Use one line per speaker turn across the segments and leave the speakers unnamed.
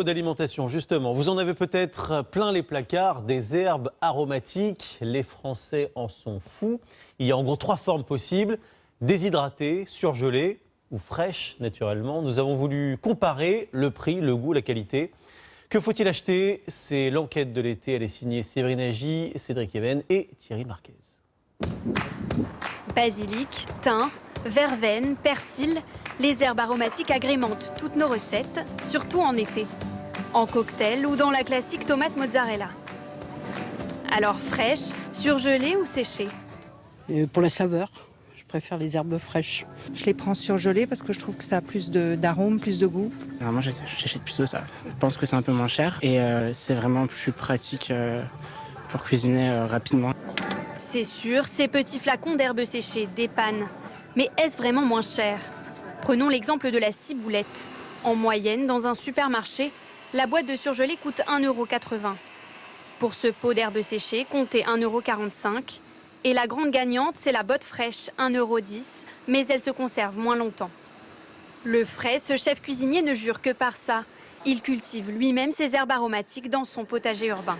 D'alimentation, justement, vous en avez peut-être plein les placards, des herbes aromatiques, les Français en sont fous. Il y a en gros 3 formes possibles, déshydratées, surgelées ou fraîches naturellement. Nous avons voulu comparer le prix, le goût, la qualité. Que faut-il acheter? C'est l'enquête de l'été, elle est signée Séverine Agi, Cédric Even et Thierry Marquez.
Basilic, thym, verveine, persil, les herbes aromatiques agrémentent toutes nos recettes, surtout en été. En cocktail ou dans la classique tomate mozzarella. Alors fraîche, surgelée ou séchée?
Pour la saveur, je préfère les herbes fraîches.
Je les prends surgelées parce que je trouve que ça a plus d'arôme, plus de goût.
Alors moi j'achète plutôt ça. Je pense que c'est un peu moins cher et c'est vraiment plus pratique pour cuisiner rapidement.
C'est sûr, ces petits flacons d'herbes séchées dépannent. Mais est-ce vraiment moins cher? Prenons l'exemple de la ciboulette. En moyenne, dans un supermarché, la boîte de surgelé coûte 1,80 €. Pour ce pot d'herbes séchées, comptez 1,45 €. Et la grande gagnante, c'est la botte fraîche, 1,10 €, mais elle se conserve moins longtemps. Le frais, ce chef cuisinier ne jure que par ça. Il cultive lui-même ses herbes aromatiques dans son potager urbain.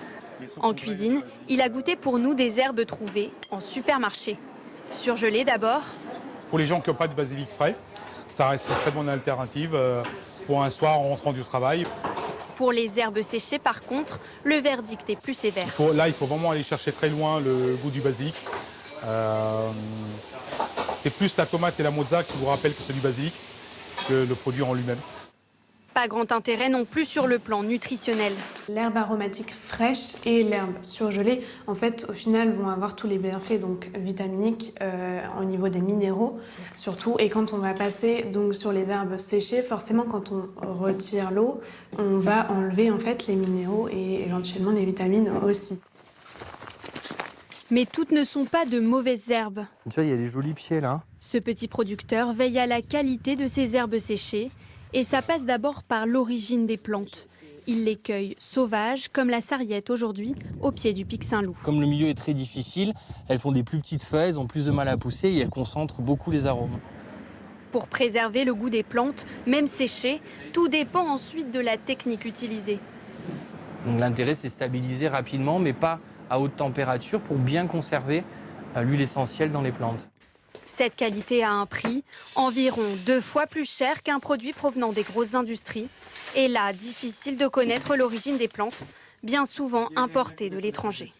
En cuisine, il a goûté pour nous des herbes trouvées en supermarché. Surgelées d'abord.
Pour les gens qui n'ont pas de basilic frais, ça reste une très bonne alternative pour un soir en rentrant du travail.
Pour les herbes séchées, par contre, le verdict est plus sévère.
Là, il faut vraiment aller chercher très loin le goût du basilic. C'est plus la tomate et la mozza qui vous rappellent que c'est du basilic que le produit en lui-même.
Pas grand intérêt non plus sur le plan nutritionnel.
L'herbe aromatique fraîche et l'herbe surgelée, en fait, au final, vont avoir tous les bienfaits donc vitaminiques au niveau des minéraux, surtout. Et quand on va passer donc sur les herbes séchées, forcément, quand on retire l'eau, on va enlever en fait les minéraux et éventuellement les vitamines aussi.
Mais toutes ne sont pas de mauvaises herbes.
Tu vois, il y a des jolis pieds là.
Ce petit producteur veille à la qualité de ses herbes séchées. Et ça passe d'abord par l'origine des plantes. Il les cueille sauvages, comme la sarriette aujourd'hui, au pied du pic Saint-Loup.
Comme le milieu est très difficile, elles font des plus petites feuilles, elles ont plus de mal à pousser et elles concentrent beaucoup les arômes.
Pour préserver le goût des plantes, même séchées, tout dépend ensuite de la technique utilisée.
Donc l'intérêt, c'est de stabiliser rapidement, mais pas à haute température, pour bien conserver l'huile essentielle dans les plantes.
Cette qualité a un prix, environ 2 fois plus cher qu'un produit provenant des grosses industries. Et là, difficile de connaître l'origine des plantes, bien souvent importées de l'étranger.